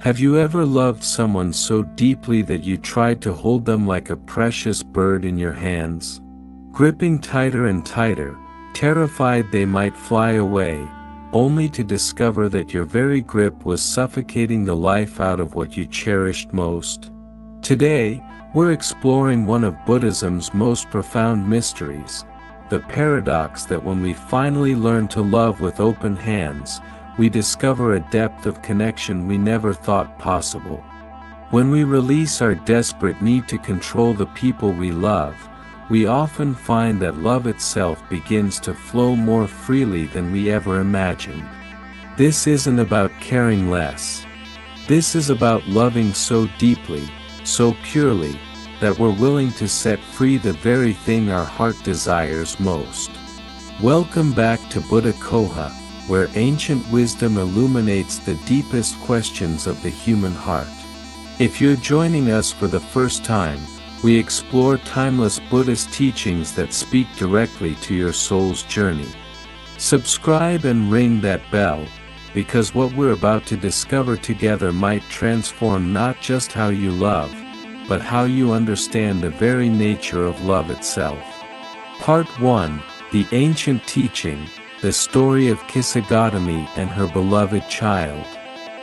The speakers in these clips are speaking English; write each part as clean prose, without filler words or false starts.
Have you ever loved someone so deeply that you tried to hold them like a precious bird in your hands? Gripping tighter and tighter, terrified they might fly away, only to discover that your very grip was suffocating the life out of what you cherished most? Today, we're exploring one of Buddhism's most profound mysteries, the paradox that when we finally learn to love with open hands, we discover a depth of connection we never thought possible. When we release our desperate need to control the people we love, we often find that love itself begins to flow more freely than we ever imagined. This isn't about caring less. This is about loving so deeply, so purely, that we're willing to set free the very thing our heart desires most. Welcome back to Buddha Coha, where ancient wisdom illuminates the deepest questions of the human heart. If you're joining us for the first time, we explore timeless Buddhist teachings that speak directly to your soul's journey. Subscribe and ring that bell, because what we're about to discover together might transform not just how you love, but how you understand the very nature of love itself. Part 1, The Ancient Teaching, the story of Kisagotami and her beloved child.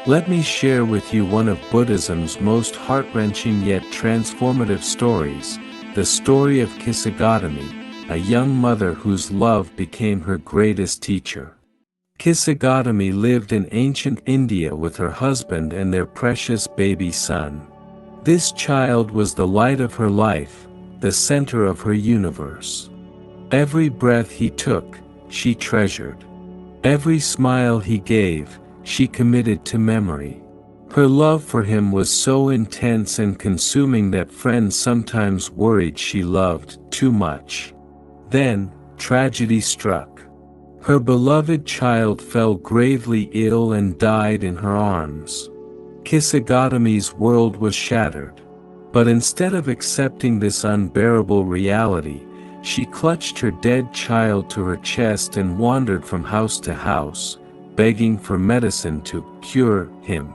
Let me share with you one of Buddhism's most heart-wrenching yet transformative stories, the story of Kisagotami, a young mother whose love became her greatest teacher. Kisagotami lived in ancient India with her husband and their precious baby son. This child was the light of her life, the center of her universe. Every breath he took, she treasured. Every smile he gave, she committed to memory. Her love for him was so intense and consuming that friends sometimes worried she loved too much. Then, tragedy struck. Her beloved child fell gravely ill and died in her arms. Kisagotami's world was shattered. But instead of accepting this unbearable reality, she clutched her dead child to her chest and wandered from house to house, begging for medicine to cure him.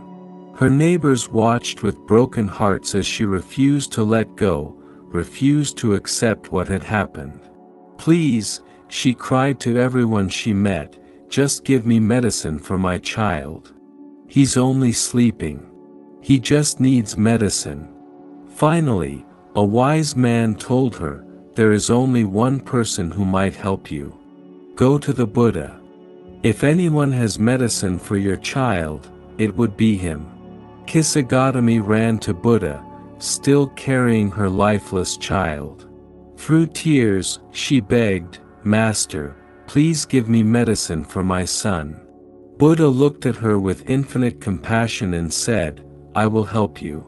Her neighbors watched with broken hearts as she refused to let go, refused to accept what had happened. "Please," she cried to everyone she met, "just give me medicine for my child. He's only sleeping. He just needs medicine." Finally, a wise man told her, "There is only one person who might help you. Go to the Buddha. If anyone has medicine for your child, it would be him." Kisagotami ran to Buddha, still carrying her lifeless child. Through tears, she begged, "Master, please give me medicine for my son." Buddha looked at her with infinite compassion and said, "I will help you.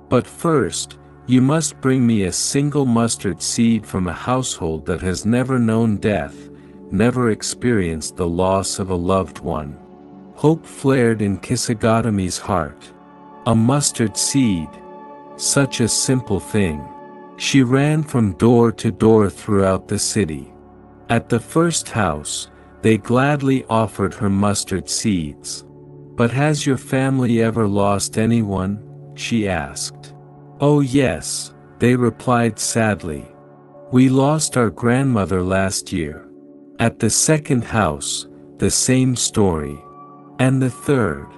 But first, you must bring me a single mustard seed from a household that has never known death, never experienced the loss of a loved one." Hope flared in Kisagotami's heart. A mustard seed. Such a simple thing. She ran from door to door throughout the city. At the first house, they gladly offered her mustard seeds. "But has your family ever lost anyone?" she asked. "Oh yes," they replied sadly. "We lost our grandmother last year." At the second house, the same story. And the third.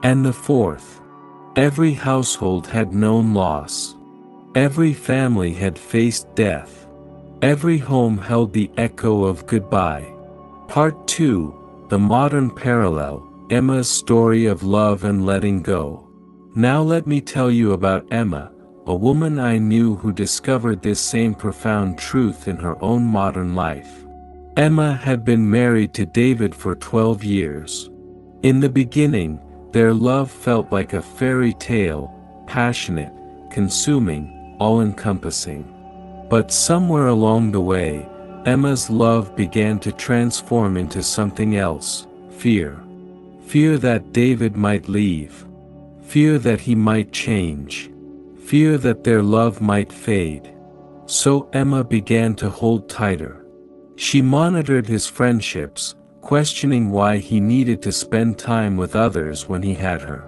And the fourth. Every household had known loss. Every family had faced death. Every home held the echo of goodbye. Part 2, The Modern Parallel, Emma's story of love and letting go. Now let me tell you about Emma, a woman I knew who discovered this same profound truth in her own modern life. Emma had been married to David for 12 years. In the beginning, their love felt like a fairy tale, passionate, consuming, all-encompassing. But somewhere along the way, Emma's love began to transform into something else: fear. Fear that David might leave. Fear that he might change. Fear that their love might fade. So Emma began to hold tighter. She monitored his friendships, questioning why he needed to spend time with others when he had her.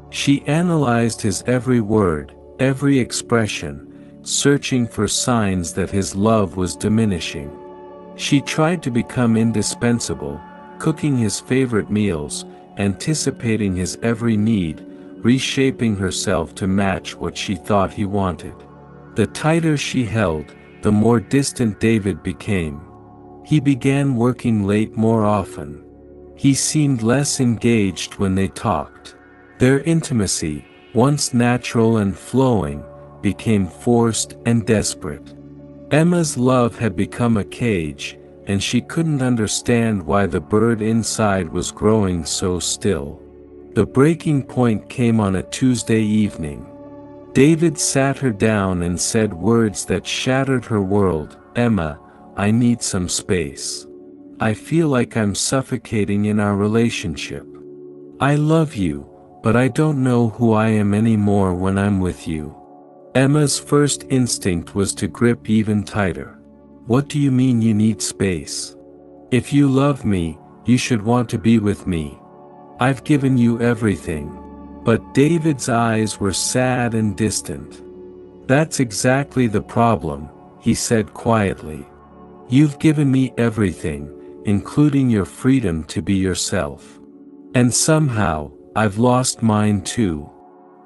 She analyzed his every word, every expression, searching for signs that his love was diminishing. She tried to become indispensable, cooking his favorite meals, anticipating his every need, reshaping herself to match what she thought he wanted. The tighter she held, the more distant David became. He began working late more often. He seemed less engaged when they talked. Their intimacy, once natural and flowing, became forced and desperate. Emma's love had become a cage, and she couldn't understand why the bird inside was growing so still. The breaking point came on a Tuesday evening. David sat her down and said words that shattered her world. "Emma, I need some space. I feel like I'm suffocating in our relationship. I love you, but I don't know who I am anymore when I'm with you." Emma's first instinct was to grip even tighter. "What do you mean you need space? If you love me, you should want to be with me. I've given you everything." But David's eyes were sad and distant. "That's exactly the problem," he said quietly. "You've given me everything, including your freedom to be yourself. And somehow, I've lost mine too."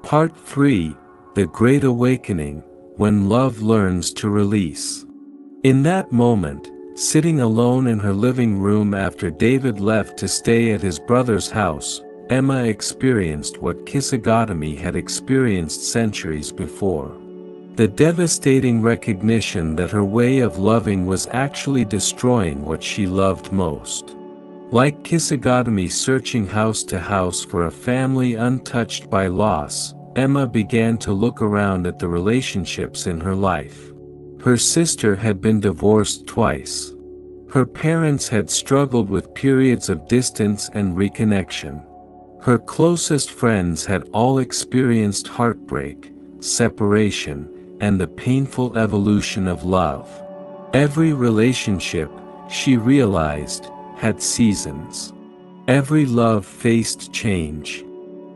Part 3, The Great Awakening, When Love Learns to Release. In that moment, sitting alone in her living room after David left to stay at his brother's house, Emma experienced what Kisagotami had experienced centuries before. The devastating recognition that her way of loving was actually destroying what she loved most. Like Kisagotami searching house to house for a family untouched by loss, Emma began to look around at the relationships in her life. Her sister had been divorced twice. Her parents had struggled with periods of distance and reconnection. Her closest friends had all experienced heartbreak, separation, and the painful evolution of love. Every relationship, she realized, had seasons. Every love faced change.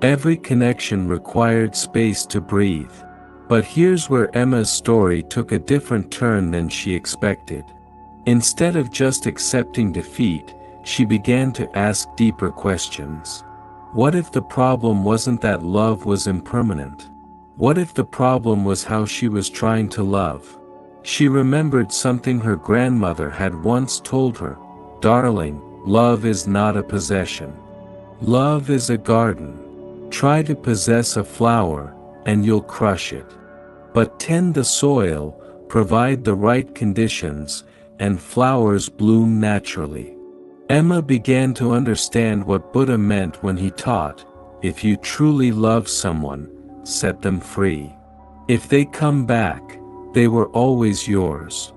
Every connection required space to breathe. But here's where Emma's story took a different turn than she expected. Instead of just accepting defeat, she began to ask deeper questions. What if the problem wasn't that love was impermanent? What if the problem was how she was trying to love? She remembered something her grandmother had once told her. "Darling, love is not a possession. Love is a garden. Try to possess a flower, and you'll crush it. But tend the soil, provide the right conditions, and flowers bloom naturally." Emma began to understand what Buddha meant when he taught, "If you truly love someone, set them free. If they come back, they were always yours.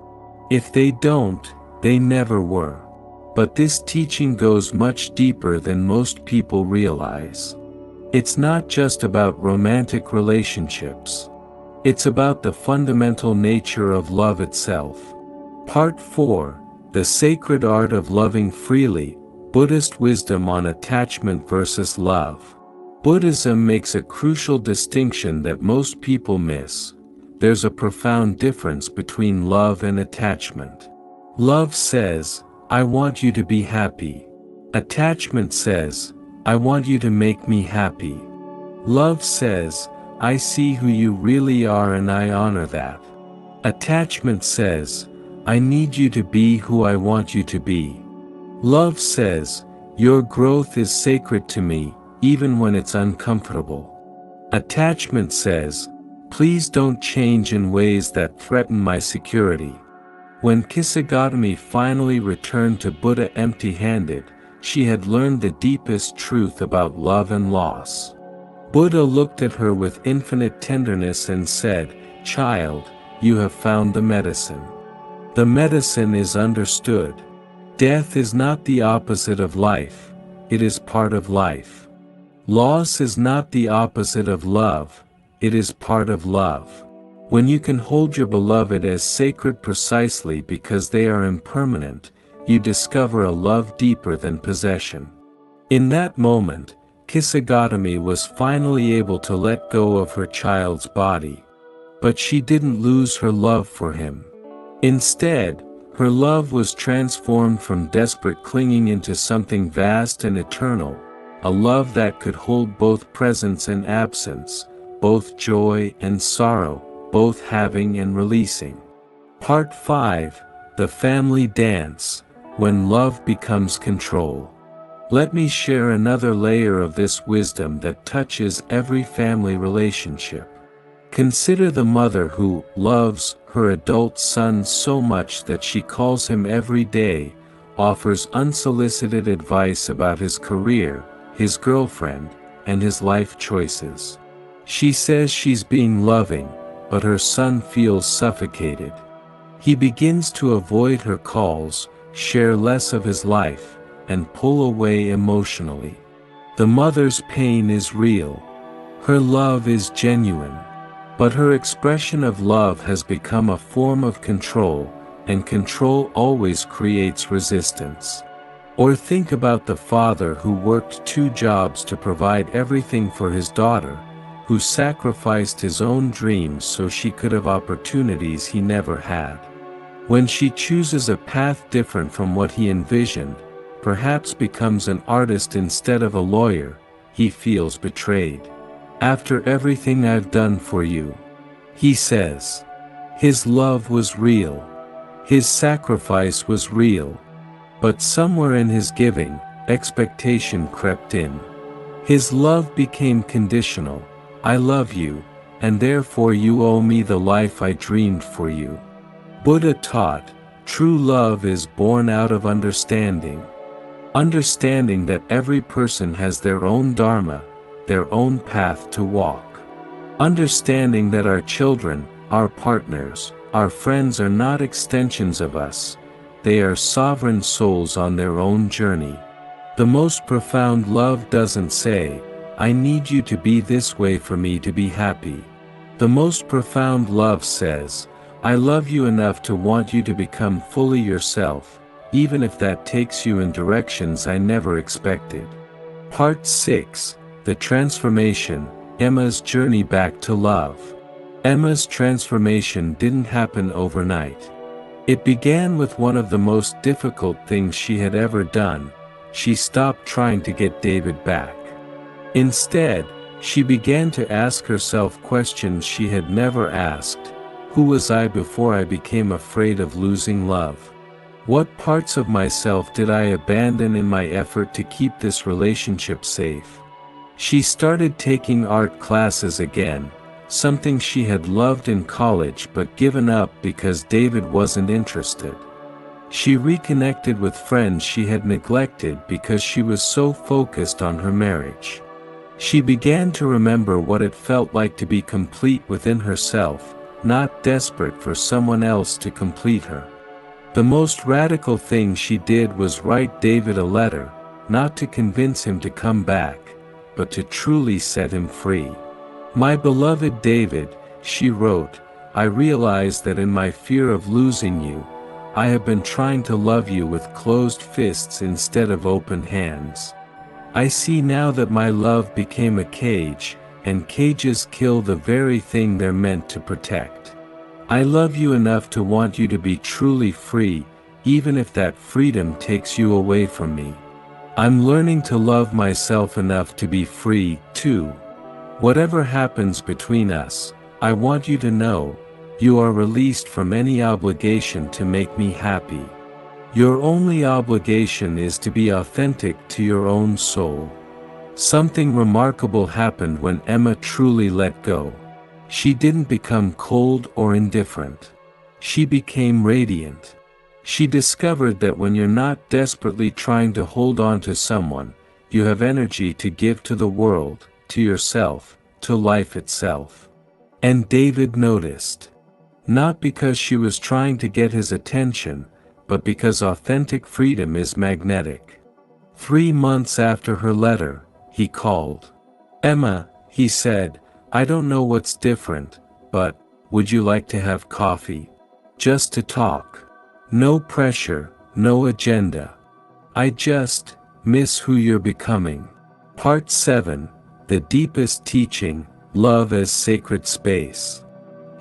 If they don't, they never were." But this teaching goes much deeper than most people realize. It's not just about romantic relationships. It's about the fundamental nature of love itself. Part 4, The Sacred Art of Loving Freely, Buddhist Wisdom on Attachment versus Love. Buddhism makes a crucial distinction that most people miss. There's a profound difference between love and attachment. Love says, "I want you to be happy." Attachment says, "I want you to make me happy." Love says, "I see who you really are and I honor that." Attachment says, "I need you to be who I want you to be." Love says, "Your growth is sacred to me, even when it's uncomfortable." Attachment says, "Please don't change in ways that threaten my security." When Kisagotami finally returned to Buddha empty-handed, she had learned the deepest truth about love and loss. Buddha looked at her with infinite tenderness and said, "Child, you have found the medicine. The medicine is understood. Death is not the opposite of life, it is part of life. Loss is not the opposite of love, it is part of love. When you can hold your beloved as sacred precisely because they are impermanent, you discover a love deeper than possession." In that moment, Kisagotami was finally able to let go of her child's body. But she didn't lose her love for him. Instead, her love was transformed from desperate clinging into something vast and eternal, a love that could hold both presence and absence, both joy and sorrow, both having and releasing. Part 5, The Family Dance, When Love Becomes Control. Let me share another layer of this wisdom that touches every family relationship. Consider the mother who loves her adult son so much that she calls him every day, offers unsolicited advice about his career, his girlfriend, and his life choices. She says she's being loving, but her son feels suffocated. He begins to avoid her calls, share less of his life, and pull away emotionally. The mother's pain is real. Her love is genuine. But her expression of love has become a form of control, and control always creates resistance. Or think about the father who worked 2 jobs to provide everything for his daughter, who sacrificed his own dreams so she could have opportunities he never had. When she chooses a path different from what he envisioned, perhaps becomes an artist instead of a lawyer, he feels betrayed. After everything I've done for you, he says. His love was real. His sacrifice was real. But somewhere in his giving, expectation crept in. His love became conditional. I love you, and therefore you owe me the life I dreamed for you. Buddha taught, true love is born out of understanding. Understanding that every person has their own dharma, their own path to walk. Understanding that our children, our partners, our friends are not extensions of us, they are sovereign souls on their own journey. The most profound love doesn't say, I need you to be this way for me to be happy. The most profound love says, I love you enough to want you to become fully yourself, even if that takes you in directions I never expected. Part 6, The Transformation, Emma's Journey Back to Love. Emma's transformation didn't happen overnight. It began with one of the most difficult things she had ever done. She stopped trying to get David back. Instead, she began to ask herself questions she had never asked. Who was I before I became afraid of losing love? What parts of myself did I abandon in my effort to keep this relationship safe? She started taking art classes again, something she had loved in college but given up because David wasn't interested. She reconnected with friends she had neglected because she was so focused on her marriage. She began to remember what it felt like to be complete within herself, not desperate for someone else to complete her. The most radical thing she did was write David a letter, not to convince him to come back, but to truly set him free. My beloved David, she wrote, I realize that in my fear of losing you, I have been trying to love you with closed fists instead of open hands. I see now that my love became a cage, and cages kill the very thing they're meant to protect. I love you enough to want you to be truly free, even if that freedom takes you away from me. I'm learning to love myself enough to be free, too. Whatever happens between us, I want you to know, you are released from any obligation to make me happy. Your only obligation is to be authentic to your own soul. Something remarkable happened when Emma truly let go. She didn't become cold or indifferent. She became radiant. She discovered that when you're not desperately trying to hold on to someone, you have energy to give to the world, to yourself, to life itself. And David noticed. Not because she was trying to get his attention, but because authentic freedom is magnetic. 3 months after her letter, he called. Emma, he said, I don't know what's different, but, would you like to have coffee? Just to talk. No pressure, no agenda. I just miss who you're becoming. Part 7, The Deepest Teaching, Love as Sacred Space.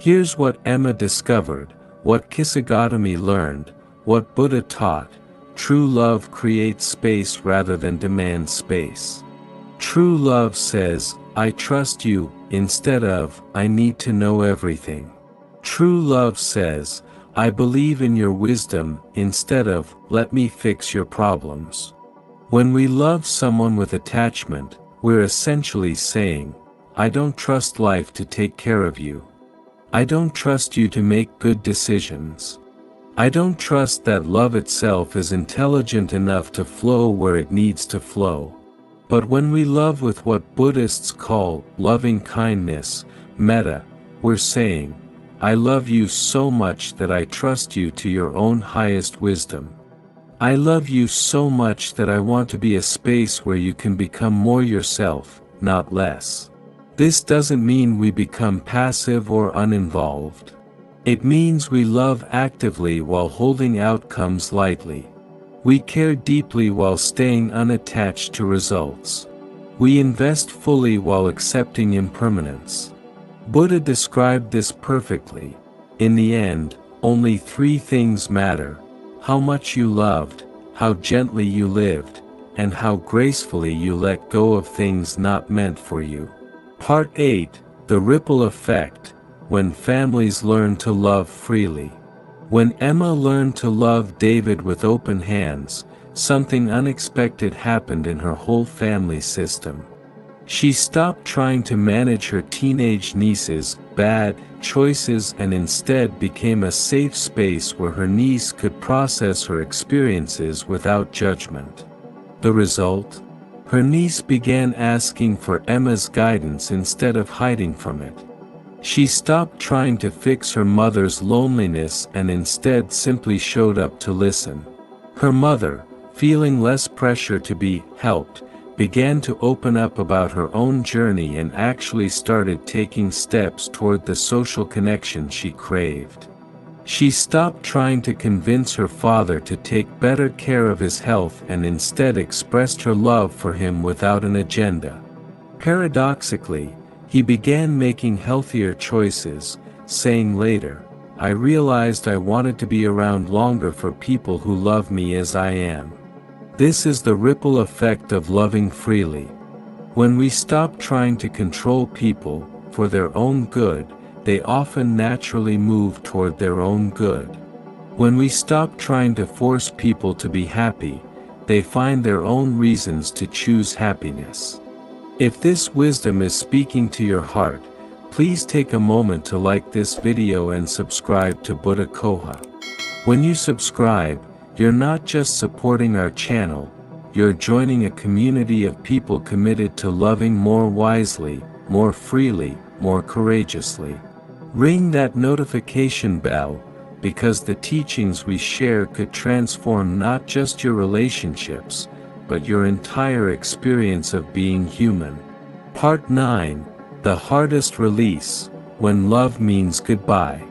Here's what Emma discovered, what Kisagotami learned, what Buddha taught. True love creates space rather than demands space. True love says, I trust you, instead of, I need to know everything. True love says, I believe in your wisdom, instead of, let me fix your problems. When we love someone with attachment, we're essentially saying, I don't trust life to take care of you. I don't trust you to make good decisions. I don't trust that love itself is intelligent enough to flow where it needs to flow. But when we love with what Buddhists call loving kindness, metta, we're saying, I love you so much that I trust you to your own highest wisdom. I love you so much that I want to be a space where you can become more yourself, not less. This doesn't mean we become passive or uninvolved. It means we love actively while holding outcomes lightly. We care deeply while staying unattached to results. We invest fully while accepting impermanence. Buddha described this perfectly. In the end, only three things matter: how much you loved, how gently you lived, and how gracefully you let go of things not meant for you. Part 8, The Ripple Effect, When Families Learn to Love Freely. When Emma learned to love David with open hands, something unexpected happened in her whole family system. She stopped trying to manage her teenage niece's bad choices and instead became a safe space where her niece could process her experiences without judgment. The result? Her niece began asking for Emma's guidance instead of hiding from it. She stopped trying to fix her mother's loneliness and instead simply showed up to listen. Her mother, feeling less pressure to be helped, began to open up about her own journey and actually started taking steps toward the social connection she craved. She stopped trying to convince her father to take better care of his health and instead expressed her love for him without an agenda. Paradoxically, he began making healthier choices, saying later, I realized I wanted to be around longer for people who love me as I am. This is the ripple effect of loving freely. When we stop trying to control people, for their own good, they often naturally move toward their own good. When we stop trying to force people to be happy, they find their own reasons to choose happiness. If this wisdom is speaking to your heart, please take a moment to like this video and subscribe to Buddha Coha. When you subscribe, you're not just supporting our channel, you're joining a community of people committed to loving more wisely, more freely, more courageously. Ring that notification bell, because the teachings we share could transform not just your relationships, but your entire experience of being human. Part 9, The Hardest Release, When Love Means Goodbye.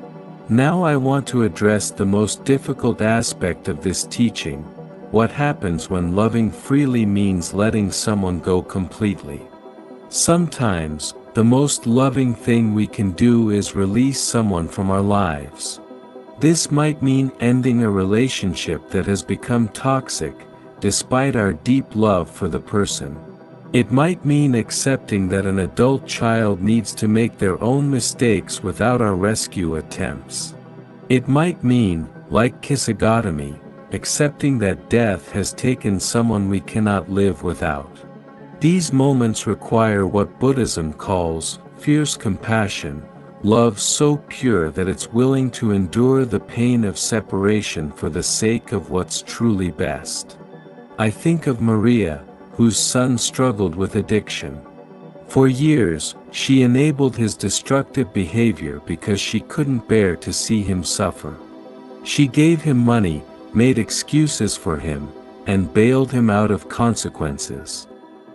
Now I want to address the most difficult aspect of this teaching: what happens when loving freely means letting someone go completely. Sometimes, the most loving thing we can do is release someone from our lives. This might mean ending a relationship that has become toxic, despite our deep love for the person. It might mean accepting that an adult child needs to make their own mistakes without our rescue attempts. It might mean, like Kisagotami, accepting that death has taken someone we cannot live without. These moments require what Buddhism calls fierce compassion, love so pure that it's willing to endure the pain of separation for the sake of what's truly best. I think of Maria, whose son struggled with addiction. For years, she enabled his destructive behavior because she couldn't bear to see him suffer. She gave him money, made excuses for him, and bailed him out of consequences.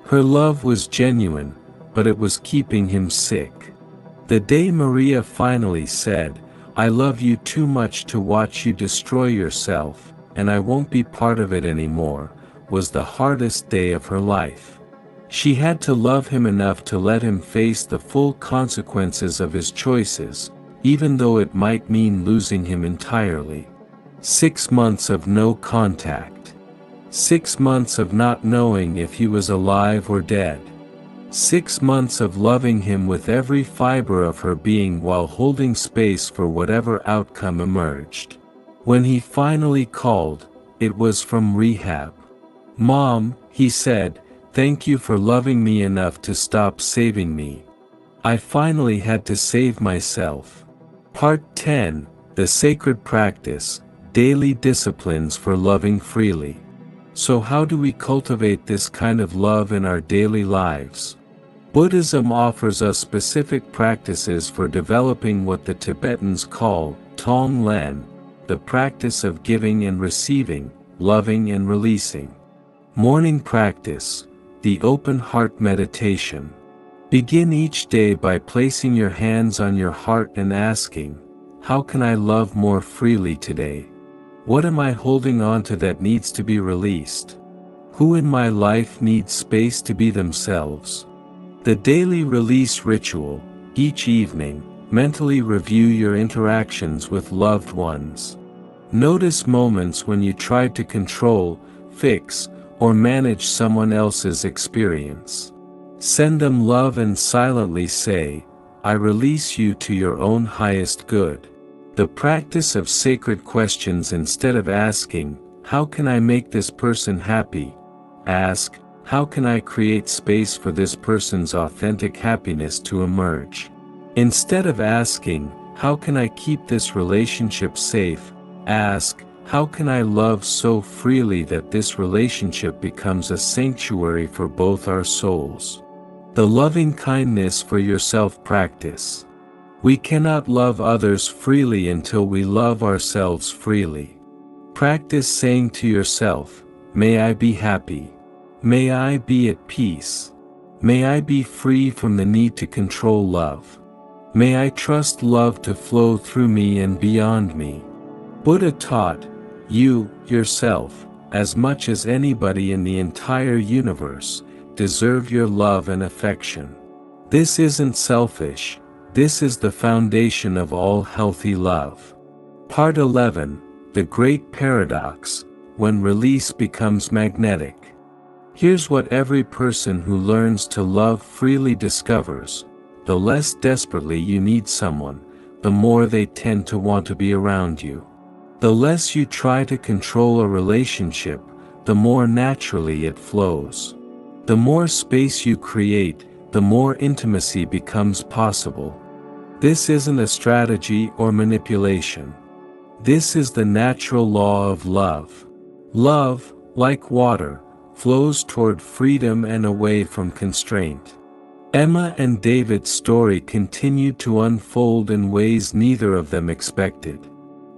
Her love was genuine, but it was keeping him sick. The day Maria finally said, I love you too much to watch you destroy yourself, and I won't be part of it anymore, was the hardest day of her life. She had to love him enough to let him face the full consequences of his choices, even though it might mean losing him entirely. 6 months of no contact. 6 months of not knowing if he was alive or dead. 6 months of loving him with every fiber of her being while holding space for whatever outcome emerged. When he finally called, it was from rehab. "Mom," he said, "thank you for loving me enough to stop saving me. I finally had to save myself." Part 10, The Sacred Practice, Daily Disciplines for Loving Freely. So how do we cultivate this kind of love in our daily lives? Buddhism offers us specific practices for developing what the Tibetans call Tonglen, the practice of giving and receiving, loving and releasing. Morning practice, the open heart meditation. Begin each day by placing your hands on your heart and asking, "How can I love more freely today? What am I holding on to that needs to be released? Who in my life needs space to be themselves?" The daily release ritual, each evening, mentally review your interactions with loved ones. Notice moments when you tried to control, fix, or manage someone else's experience. Send them love and silently say, "I release you to your own highest good." The practice of sacred questions. Instead of asking, "How can I make this person happy?" ask, "How can I create space for this person's authentic happiness to emerge?" Instead of asking, "How can I keep this relationship safe?" ask, "How can I love so freely that this relationship becomes a sanctuary for both our souls?" The loving kindness for yourself practice. We cannot love others freely until we love ourselves freely. Practice saying to yourself, "May I be happy. May I be at peace. May I be free from the need to control love. May I trust love to flow through me and beyond me." Buddha taught, "You, yourself, as much as anybody in the entire universe, deserve your love and affection. This isn't selfish, this is the foundation of all healthy love." Part 11, The Great Paradox, When Release Becomes Magnetic. Here's what every person who learns to love freely discovers: the less desperately you need someone, the more they tend to want to be around you. The less you try to control a relationship, the more naturally it flows. The more space you create, the more intimacy becomes possible. This isn't a strategy or manipulation. This is the natural law of love. Love, like water, flows toward freedom and away from constraint. Emma and David's story continued to unfold in ways neither of them expected.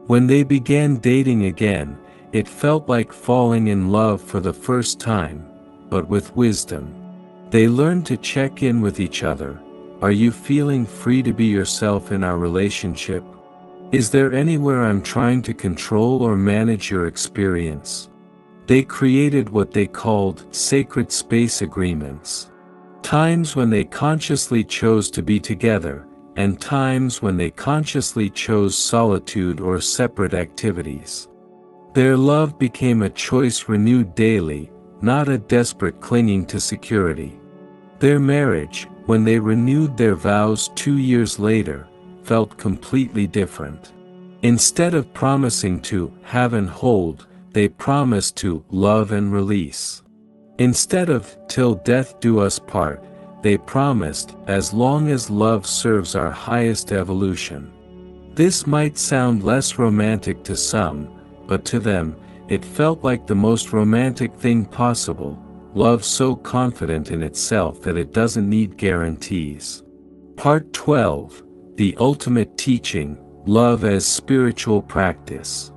When they began dating again, it felt like falling in love for the first time, but with wisdom. They learned to check in with each other. Are you feeling free to be yourself in our relationship? Is there anywhere I'm trying to control or manage your experience? They created what they called sacred space agreements. Times when they consciously chose to be together, and times when they consciously chose solitude or separate activities. Their love became a choice renewed daily, not a desperate clinging to security. Their marriage, when they renewed their vows 2 years later, felt completely different. Instead of promising to have and hold, they promised to love and release. Instead of till death do us part, they promised, as long as love serves our highest evolution. This might sound less romantic to some, but to them, it felt like the most romantic thing possible, love so confident in itself that it doesn't need guarantees. Part 12, The Ultimate Teaching, Love as Spiritual Practice.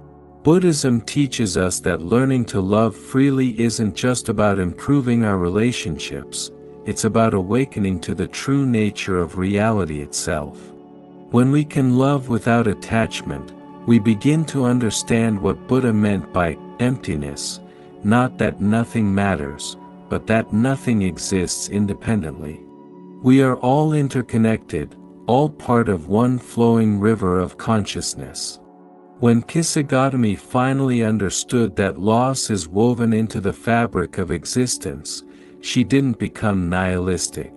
Buddhism teaches us that learning to love freely isn't just about improving our relationships, it's about awakening to the true nature of reality itself. When we can love without attachment, we begin to understand what Buddha meant by emptiness, not that nothing matters, but that nothing exists independently. We are all interconnected, all part of one flowing river of consciousness. When Kisagotami finally understood that loss is woven into the fabric of existence, she didn't become nihilistic.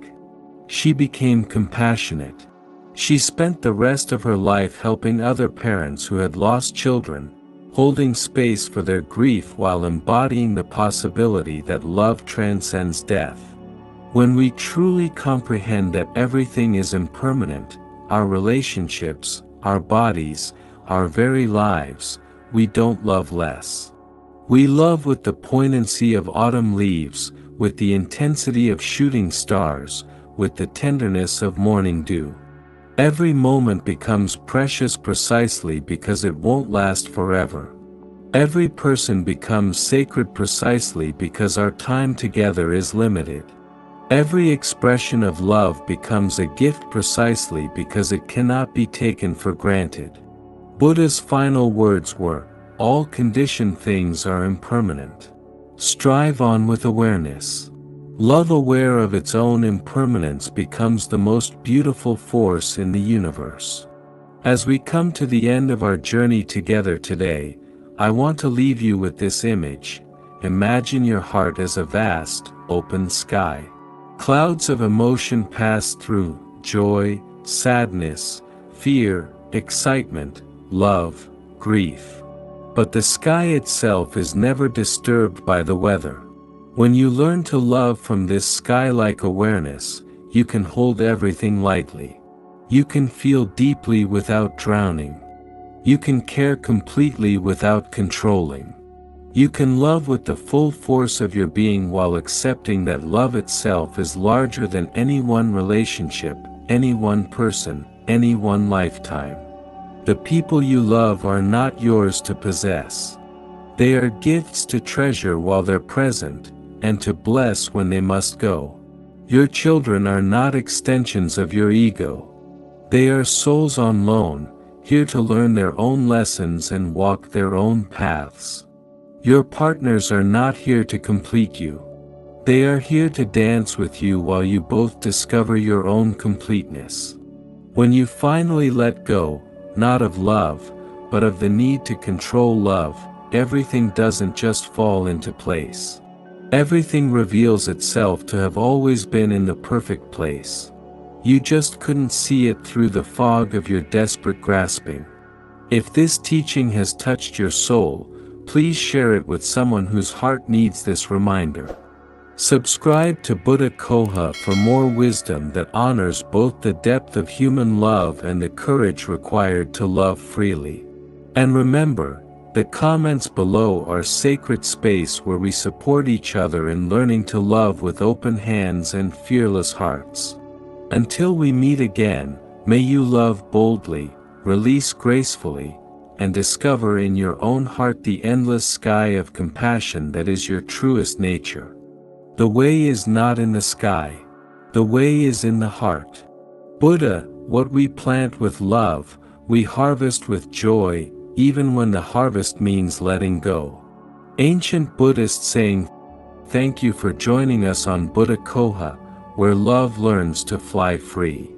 She became compassionate. She spent the rest of her life helping other parents who had lost children, holding space for their grief while embodying the possibility that love transcends death. When we truly comprehend that everything is impermanent, our relationships, our bodies, our very lives, we don't love less. We love with the poignancy of autumn leaves, with the intensity of shooting stars, with the tenderness of morning dew. Every moment becomes precious precisely because it won't last forever. Every person becomes sacred precisely because our time together is limited. Every expression of love becomes a gift precisely because it cannot be taken for granted. Buddha's final words were, "All conditioned things are impermanent. Strive on with awareness." Love aware of its own impermanence becomes the most beautiful force in the universe. As we come to the end of our journey together today, I want to leave you with this image. Imagine your heart as a vast, open sky. Clouds of emotion pass through: joy, sadness, fear, excitement, love, grief. But the sky itself is never disturbed by the weather. When you learn to love from this sky-like awareness, you can hold everything lightly. You can feel deeply without drowning. You can care completely without controlling. You can love with the full force of your being while accepting that love itself is larger than any one relationship, any one person, any one lifetime. The people you love are not yours to possess. They are gifts to treasure while they're present, and to bless when they must go. Your children are not extensions of your ego. They are souls on loan, here to learn their own lessons and walk their own paths. Your partners are not here to complete you. They are here to dance with you while you both discover your own completeness. When you finally let go, not of love, but of the need to control love, everything doesn't just fall into place. Everything reveals itself to have always been in the perfect place. You just couldn't see it through the fog of your desperate grasping. If this teaching has touched your soul, please share it with someone whose heart needs this reminder. Subscribe to Buddha Coha for more wisdom that honors both the depth of human love and the courage required to love freely. And remember, the comments below are sacred space where we support each other in learning to love with open hands and fearless hearts. Until we meet again, may you love boldly, release gracefully, and discover in your own heart the endless sky of compassion that is your truest nature. The way is not in the sky. The way is in the heart. Buddha, what we plant with love, we harvest with joy, even when the harvest means letting go. Ancient Buddhist saying. Thank you for joining us on Buddha Coha, where love learns to fly free.